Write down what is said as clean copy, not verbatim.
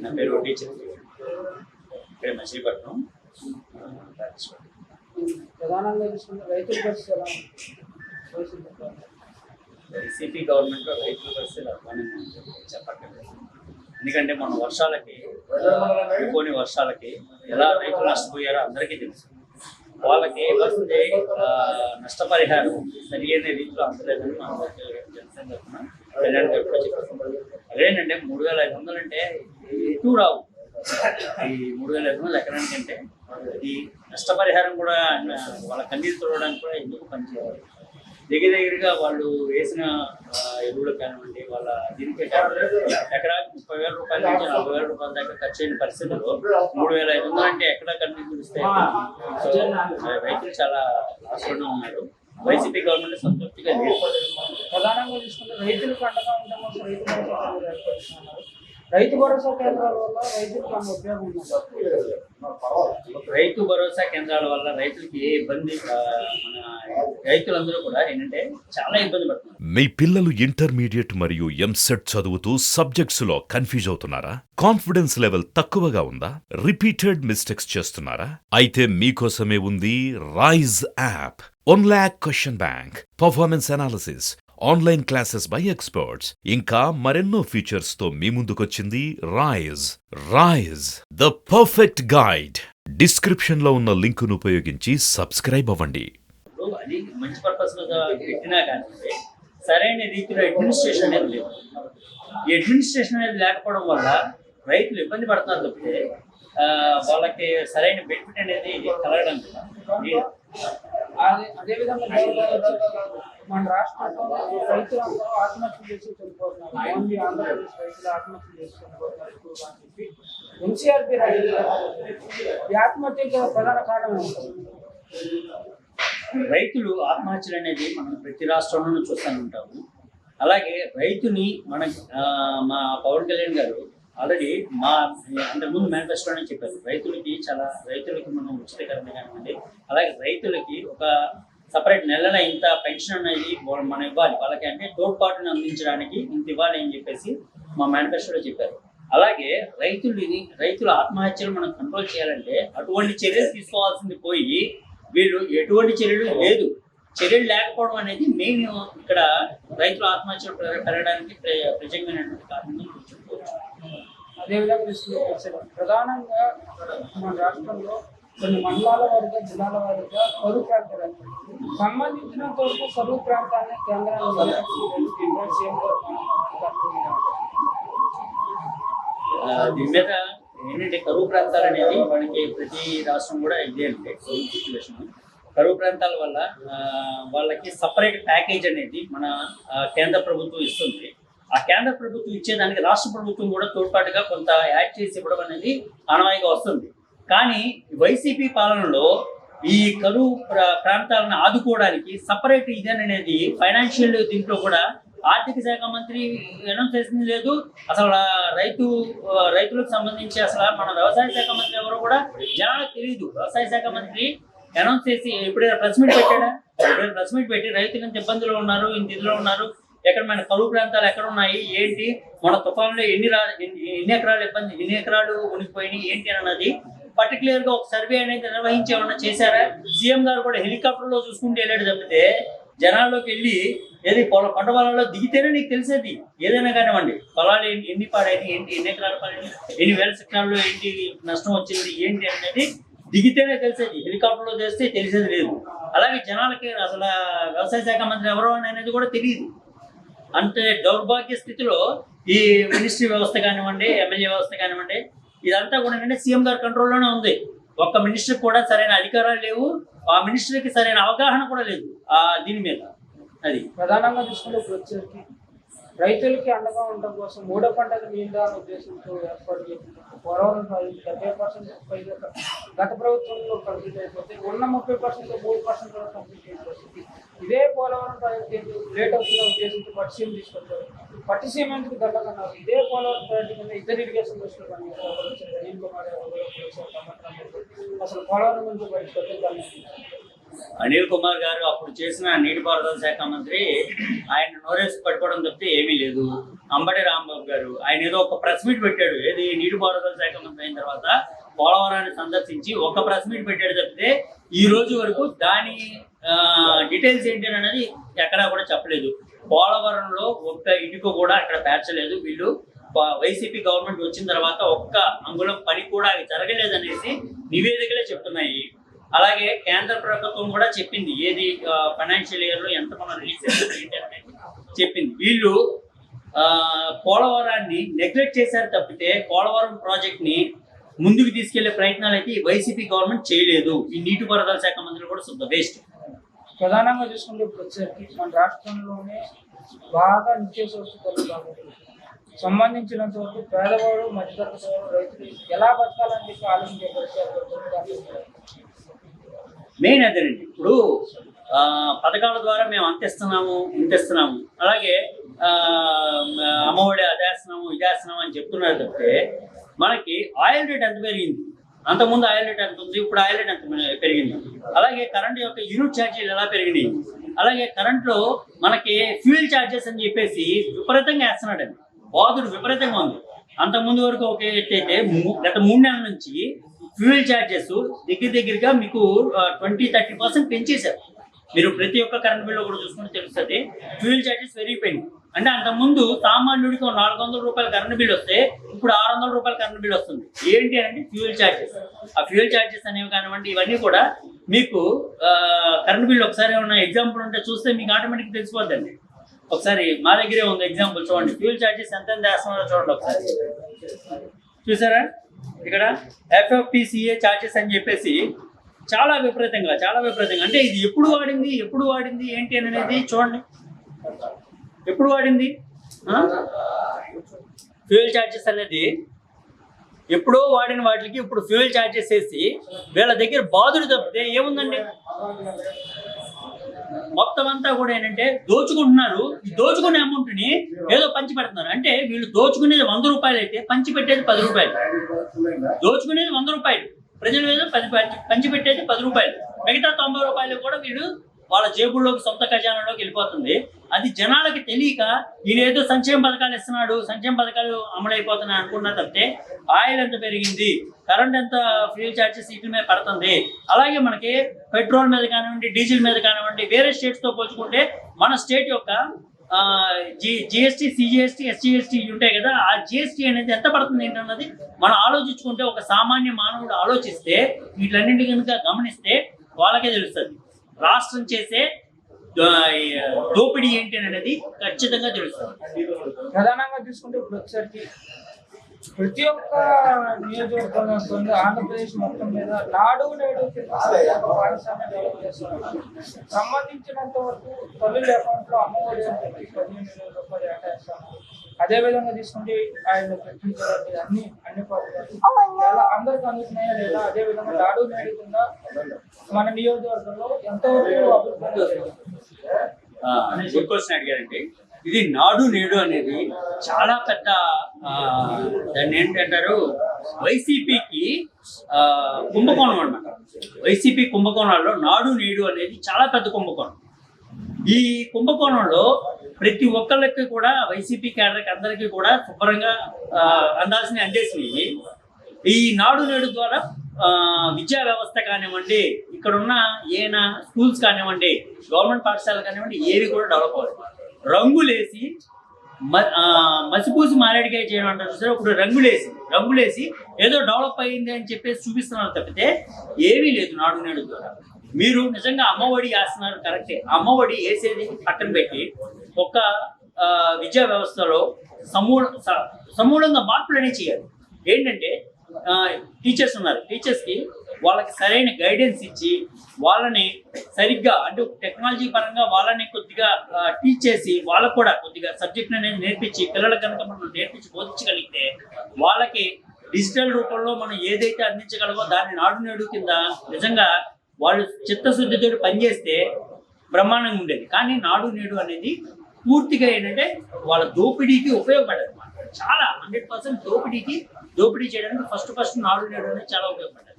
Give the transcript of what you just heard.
నా పేరు టీచర్ ఇక్కడ మచిలీపట్నం. ప్రధానంగా చూసుకుంటే రైతుల పరిస్థితి ఎలా ఉంది? వైసీపీ గవర్నమెంట్లో రైతుల పరిస్థితి అధ్వానంగా చెప్పట్లేదు. ఎందుకంటే మన వర్షాలకి కొన్ని వర్షాలకి ఎలా రైతులు నష్టపోయారో అందరికీ తెలుసు. వాళ్ళకి వస్తే నష్టపరిహారం సరియైన రీతిలో అందలేదని మన జనసేన తరఫున కళ్యాణ్ గారు కూడా చెప్పారు. అదేంటంటే 3,500 అంటే ఎటు రావు. ఈ 3,500 ఎకరానికి అంటే ఈ నష్టపరిహారం కూడా వాళ్ళ కన్నీరు తోడడానికి కూడా ఎందుకు పనిచేయాలి. దగ్గరగా వాళ్ళు వేసిన ఎరువులు కానివ్వండి, వాళ్ళ దీనికి ఎకరాకి 30,000 రూపాయల నుంచి 40,000 రూపాయల దాకా ఖర్చు అయిన పరిస్థితుల్లో 3,500 అంటే ఎక్కడ కన్నీరు ఇస్తాయి. సో రైతులు చాలా ఆశలో ఉన్నారు. వైసీపీ గవర్నమెంట్ సంతృప్తిగా లేదు. ప్రధానంగా చూసుకుంటే రైతులకు అండగా ఉండడం కోసం రైతు భరోసా కేంద్రాల వల్ల రైతులకు అన్న ఉపయోగం ఉంది. రైతు భరోసా కేంద్రాల వల్ల రైతులకి ఏ ఇబ్బంది, మన రైతులందరూ కూడా ఏంటంటే చాలా ఇబ్బంది పడుతున్నారు. మీ పిల్లలు ఇంటర్మీడియట్ మరియు ఎంసెట్ చదువుతూ సబ్జెక్ట్స్ లో కన్ఫ్యూజ్ అవుతున్నారా? కాన్ఫిడెన్స్ లెవెల్ తక్కువగా ఉందా? రిపీటెడ్ మిస్టేక్స్ చేస్తున్నారా? అయితే మీకోసమే ఉంది Rise app. 1 lakh question bank, performance analysis, online classes by experts, ఇంకా మరెన్నో ఫీచర్స్ తో మీ ముందుకొచ్చింది Rise the perfect guide. Description లో ఉన్న లింకును ఉపయోగించి సబ్స్క్రైబ్ అవ్వండి. అది మంచి పర్పస్ పెట్టినా కానీ సరైన రీతిలో అడ్మినిస్ట్రేషన్ అనేది లేదు. ఈ అడ్మినిస్ట్రేషన్ అనేది లేకపోవడం వల్ల రైతులు ఇబ్బంది పడుతున్నారు తప్పితే వాళ్ళకి సరైన బెనిఫిట్ అనేది కలగడం లేదు. అదేవిధంగా మన రాష్ట్రంలో రైతులందరూ ఆత్మహత్యలు చేసి చనిపోతున్నారు. ఓన్లీ ఆంధ్రప్రదేశ్ రైతులు ఆత్మహత్యలు చేసి చనిపోతున్నారు ఎక్కువగా అని చెప్పి ఎన్సీఆర్పీ రైతులు ఈ ఆత్మహత్యకు ప్రధాన కారణం ఉంటుంది. రైతులు ఆత్మహత్యలు అనేది మనం ప్రతి రాష్ట్రంలోనూ చూస్తూనే ఉంటాము. అలాగే రైతుని మా పవన్ కళ్యాణ్ గారు ఆల్రెడీ అంతకుముందు మేనిఫెస్టోనే చెప్పారు. రైతులకి మనం ఉచితకరణ కానివ్వండి, అలాగే రైతులకి ఒక సపరేట్ నెలల ఇంత పెన్షన్ అనేది మనం ఇవ్వాలి. వాళ్ళకి అంటే తోడ్పాటును అందించడానికి ఇంత ఇవ్వాలి అని చెప్పేసి మా మేనిఫెస్టోలో చెప్పారు. అలాగే రైతుల ఆత్మహత్యలు మనం కంట్రోల్ చేయాలంటే అటువంటి చర్యలు తీసుకోవాల్సింది పోయి వీళ్ళు ఎటువంటి చర్యలు లేదు. చర్యలు లేకపోవడం అనేది మెయిన్ ఇక్కడ రైతుల ఆత్మహత్యలు పెరగడానికి ప్రత్యేకమైనటువంటి కారణం చెప్పుకోవచ్చు. అదేవిధంగా చూసుకుంటే ప్రధానంగా మన రాష్ట్రంలో కొన్ని మండలాల వారిగా, జిల్లాల వారిగా కరువు ప్రాంతాలు సంబంధించినంత వరకు కరువు ప్రాంతాన్ని కేంద్రాన్ని దీని మీద ఏంటంటే కరువు ప్రాంతాలు అనేది మనకి ప్రతి రాష్ట్రం కూడా ఇదే అంటే సిచ్యువేషన్. కరువు ప్రాంతాల వల్ల వాళ్ళకి సపరేట్ ప్యాకేజ్ అనేది మన కేంద్ర ప్రభుత్వం ఇస్తుంది. ఆ కేంద్ర ప్రభుత్వం ఇచ్చేదానికి రాష్ట్ర ప్రభుత్వం కూడా తోడ్పాటుగా కొంత యాడ్ చేసి ఇవ్వడం అనేది ఆనవాయిగా వస్తుంది. కానీ వైసీపీ పాలనలో ఈ కరువు ప్రాంతాలను ఆదుకోవడానికి సపరేట్ ఇదేననేది ఫైనాన్షియల్ దీంట్లో కూడా ఆర్థిక శాఖ మంత్రి అనౌన్స్ చేసింది లేదు. అసలు రైతులకు సంబంధించి అసలు మన వ్యవసాయ శాఖ మంత్రి ఎవరో కూడా జనాలకు తెలియదు. వ్యవసాయ శాఖ మంత్రి అనౌన్స్ చేసి ఎప్పుడైనా ప్రెస్ మీట్ పెట్టాడా? ఎప్పుడైనా ప్రెస్ మీట్ పెట్టి రైతులు ఇంత ఇబ్బందులు ఉన్నారు, ఇంత ఇదిలో ఉన్నారు, ఎక్కడ మన కరువు ప్రాంతాలు ఎక్కడ ఉన్నాయి, ఏంటి, మన తుఫాన్లో ఎన్ని ఎకరాలు ఇబ్బంది, ఎన్ని ఎకరాలు ఉనికిపోయినాయి ఏంటి అన్నది పర్టికులర్ గా ఒక సర్వే అనేది నిర్వహించి ఏమన్నా చేశారా? సీఎం గారు కూడా హెలికాప్టర్లో చూసుకుంటూ వెళ్ళాడు తప్పితే జనాల్లోకి వెళ్ళి ఏది పంట పొలాల్లో దిగితేనే నీకు తెలిసేది. ఏదైనా కానివ్వండి, పొలాలు ఎన్ని పాడైంది, ఏంటి, ఎన్ని ఎకరాలు పాడైంది, ఎన్ని వేల సెక్టార్లో ఏంటి నష్టం వచ్చింది ఏంటి అనేది దిగితేనే తెలిసేది. హెలికాప్టర్లో చేస్తే తెలిసేది లేదు. అలాగే జనాలకి అసలు వ్యవసాయ శాఖ మంత్రి ఎవరో అనేది కూడా తెలియదు. అంటే దౌర్భాగ్య స్థితిలో ఈ మినిస్ట్రీ వ్యవస్థ కానివ్వండి, ఎమ్మెల్యే వ్యవస్థ కానివ్వండి, ఇదంతా కూడా ఏంటంటే సీఎం గారి కంట్రోల్లోనే ఉంది. ఒక్క మినిస్టర్ కూడా సరైన అధికారాలు లేవు. ఆ మినిస్టర్కి సరైన అవగాహన కూడా లేదు దీని మీద. అది ప్రధానంగా చూసుకుంటే వచ్చేసరికి రైతులకి అండగా ఉండడం కోసం మూడో పంటల నియంత్రణ ఉద్దేశంతో ఏర్పాటు చేసిన పోలవరం ప్రాజెక్టు 70% పైగా గత ప్రభుత్వంలో కంప్లీట్ అయిపోతే ఉన్న 30% 3% కంప్లీట్ అయిపోతుంది. ఇదే పోలవరం ప్రాజెక్టు లేట్ అవుతున్న ఉద్దేశంతో పట్టిసీమ తీసుకొచ్చారు. పట్టిసీమ ఎందుకు దగ్గరన్నారు? ఇదే పోలవరం ప్రాజెక్టు కింద ఇద్దరు ఇరిగేషన్ దృష్టిలో పనిచేస్తారు. అనిల్ కుమార్ అసలు పోలవరం గురించి బయటకు అనిల్ కుమార్ గారు అప్పుడు చేసిన నీటిపారుదల శాఖ మంత్రి ఆయన నోరేసి పట్టుకోవడం తప్పితే ఏమీ లేదు. అంబటి రాంబాబు గారు ఆయన ఏదో ఒక ప్రెస్ మీట్ పెట్టాడు, ఏది నీటిపారుదల శాఖ మంత్రి అయిన తర్వాత పోలవరాన్ని సందర్శించి ఒక ప్రెస్ మీట్ పెట్టాడు తప్పితే ఈ రోజు వరకు దాని డీటెయిల్స్ ఏంటి అనేది ఎక్కడా కూడా చెప్పలేదు. పోలవరంలో ఒక్క ఇటుక కూడా అక్కడ పేర్చలేదు. వీళ్ళు వైసీపీ గవర్నమెంట్ వచ్చిన తర్వాత ఒక్క అంగుళం పని కూడా జరగలేదనేసి నివేదికలే చెప్తున్నాయి. అలాగే కేంద్ర ప్రభుత్వం కూడా చెప్పింది, ఏది ఫైనాన్షియల్ ఇయర్ లో ఎంత మనం రిలీజ్ చేయాలి చెప్పింది. వీళ్ళు పోలవరాన్ని నెగ్లెక్ట్ చేశారు తప్పితే పోలవరం ప్రాజెక్ట్ ని ముందుకు తీసుకెళ్లే ప్రయత్నాలు అయితే ఈ వైసీపీ గవర్నమెంట్ చేయలేదు. ఈ నీటిపారుదల శాఖ మంత్రులు కూడా శుద్ధ వేస్ట్. ప్రధానంగా చూసుకుంటే ఇప్పుడు వచ్చేసరికి మన రాష్ట్రంలోనే బాగా నిత్యావసర వస్తువులు సంబంధించినంత వరకు పేదవాడు, మధ్యతరగతి రైతులు ఎలా బతకాలని చెప్పి ఆలోచించే మెయిన్ అదేనండి. ఇప్పుడు పథకాల ద్వారా మేము అంతిస్తున్నాము ఇంతిస్తున్నాము, అలాగే అమ్మఒడి అదేస్తున్నాము ఇదేస్తున్నాము అని చెప్తున్నారు తప్పితే మనకి ఆయిల్ రేట్ ఎంత పెరిగింది, అంతకుముందు ఆయిల్ రేట్ ఎంత ఉంది, ఇప్పుడు ఆయిల్ రేట్ ఎంత పెరిగింది, అలాగే కరెంట్ యొక్క యూనిట్ ఛార్జీలు ఎలా పెరిగినాయి, అలాగే కరెంట్లో మనకి ఫ్యూయల్ ఛార్జెస్ అని చెప్పేసి విపరీతంగా వేస్తున్నాడండి. బాధుడు విపరీతంగా ఉంది. అంతకుముందు వరకు ఒక ఎట్టయితే గత 3 నెలల నుంచి ఫ్యూయల్ ఛార్జెస్ దగ్గరగా మీకు 20-30% పెంచేశారు. మీరు ప్రతి ఒక్క కరెంట్ బిల్లో కూడా చూసుకుంటే తెలుస్తుంది, ఫ్యూయల్ ఛార్జెస్ పెరిగిపోయింది. అంటే అంతకుముందు సామాన్యుడికి 400 రూపాయల కరెంట్ బిల్ వస్తే ఇప్పుడు 600 రూపాయల కరెంట్ బిల్ వస్తుంది. ఏంటి అంటే ఫ్యూయల్ ఛార్జెస్. ఆ ఫ్యూయల్ ఛార్జెస్ అనేవి కానివ్వండి, ఇవన్నీ కూడా మీకు కరెంట్ బిల్ ఒకసారి ఏమన్నా ఎగ్జాంపుల్ ఉంటే చూస్తే మీకు ఆటోమేటిక్ తెలిసిపోద్దండి. ఒకసారి మా దగ్గరే ఉంది ఎగ్జాంపుల్ చూడండి, ఫ్యూయల్ ఛార్జెస్ ఎంత వేస్తున్నారో చూడండి ఒకసారి. చూసారా ఇక్కడ FFPCA ఛార్జెస్ అని చెప్పేసి చాలా విపరీతంగా అంటే ఇది ఎప్పుడు వాడింది ఏంటి అనేది చూడండి. ఎప్పుడు వాడింది ఫ్యూయల్ ఛార్జెస్ అనేది ఎప్పుడో వాడిన వాటికి ఇప్పుడు ఫ్యూయల్ ఛార్జెస్ వేసి వీళ్ళ దగ్గర బాధుడు తప్పితే ఏముందండి. మొత్తం అంతా కూడా ఏంటంటే దోచుకుంటున్నారు. ఈ దోచుకునే అమౌంట్ ని ఏదో పంచి పెడుతున్నారు. అంటే వీళ్ళు దోచుకునేది 100 రూపాయలు అయితే పంచి పెట్టేది 10 రూపాయలు. దోచుకునేది 100 రూపాయలు, ప్రజల మీద పంచి పెట్టేది 10 రూపాయలు. మిగతా 90 రూపాయలు కూడా వీళ్ళు వాళ్ళ జేబుల్లోకి, సొంత ఖజానాలోకి వెళ్ళిపోతుంది. అది జనాలకి తెలియక ఈయన ఏదో సంక్షేమ పథకాలు ఇస్తున్నాడు, సంక్షేమ పథకాలు అమలైపోతున్నాయి అనుకున్నా తప్పితే ఆయిల్ ఎంత పెరిగింది, కరెంట్ ఎంత, ఫ్యూయల్ ఛార్జెస్ వీటి మీద పడుతుంది. అలాగే మనకి పెట్రోల్ మీద కానివ్వండి, డీజిల్ మీద కానివ్వండి, వేరే స్టేట్స్ తో పోల్చుకుంటే మన స్టేట్ యొక్క జిఎస్టీ, సిజిఎస్టీ, ఎస్జిఎస్టీ ఉంటాయి కదా, ఆ జిఎస్టీ అనేది ఎంత పడుతుంది ఏంటన్నది మనం ఆలోచించుకుంటే, ఒక సామాన్య మానవుడు ఆలోచిస్తే, వీటిలన్నింటి కనుక గమనిస్తే వాళ్ళకే తెలుస్తుంది రాష్ట్రం చేసే దోపిడీ ఏంటి అనేది ఖచ్చితంగా తెలుస్తుంది. ప్రధానంగా చూసుకుంటే ఇప్పుడు వచ్చేసరికి ప్రతి ఒక్క నియోజకవర్గంలో ఆంధ్రప్రదేశ్ మొత్తం మీద నాడు నేడు పాఠశాల డెవలప్ చేస్తున్నారు. సంబంధించినంత వరకు తల్లుల అకౌంట్ లో అమ్మఒడి 15,000 రూపాయలు ఏటేస్తాము. అదేవిధంగా తీసుకుంటే ఆయన పెట్టించాలి అన్ని పథకాలు అందరికి అందుతున్నాయా లేదా, అదేవిధంగా నాడు నేడు కింద మన నియోజకవర్గంలో ఎంతవరకు అభివృద్ధి గుడ్ క్వశ్చన్ అడిగారండి. ఇది నాడు నేడు అనేది చాలా పెద్ద దాన్ని ఏంటంటారు వైసీపీకి కుంభకోణం అన్నమాట. వైసీపీ కుంభకోణాల్లో నాడు నేడు అనేది చాలా పెద్ద కుంభకోణం. ఈ కుంభకోణంలో ప్రతి ఒక్కళ్ళకి కూడా వైసీపీ క్యాడర్కి అందరికీ కూడా శుభ్రంగా అందాల్సిన అందేసినవి. ఈ నాడు నేడు ద్వారా విద్యా వ్యవస్థ కానివ్వండి, ఇక్కడ ఉన్న ఏనా స్కూల్స్ కానివ్వండి, గవర్నమెంట్ పాఠశాలలు కానివ్వండి, ఏవి కూడా డెవలప్ అవుతుంది. రంగులేసి మసిపూసి మారేడికాయ చేయడం అంటారు చూసారు. ఇప్పుడు రంగులేసి ఏదో డెవలప్ అయ్యింది అని చెప్పేసి చూపిస్తున్నారు తప్పితే ఏమీ లేదు నాడు నేడు ద్వారా. మీరు నిజంగా అమ్మఒడి వేస్తున్నారు కరెక్టే, అమ్మఒడి వేసేది పక్కన పెట్టి ఒక విద్యా వ్యవస్థలో సమూలంగా మార్పులు అనేవి చేయాలి. ఏంటంటే టీచర్స్ ఉన్నారు, టీచర్స్కి వాళ్ళకి సరైన గైడెన్స్ ఇచ్చి వాళ్ళని సరిగ్గా అంటే టెక్నాలజీ పరంగా వాళ్ళని కొద్దిగా టీచ్ చేసి వాళ్ళకు కూడా కొద్దిగా సబ్జెక్ట్ అనేది నేర్పించి పిల్లలకు కనుక మనం నేర్పించి బోధించగలిగితే వాళ్ళకి డిజిటల్ రూపంలో మనం ఏదైతే అందించగలమో దాన్ని నాడు నేడు కింద నిజంగా వాళ్ళు చిత్తశుద్ధితో పనిచేస్తే బ్రహ్మాండంగా ఉండేది. కానీ నాడు నేడు అనేది పూర్తిగా ఏంటంటే వాళ్ళ దోపిడీకి ఉపయోగపడదు. చాలా 100% దోపిడీ చేయడానికి ఫస్ట్ నాడు నేడు అనేది చాలా ఉపయోగపడ్డది.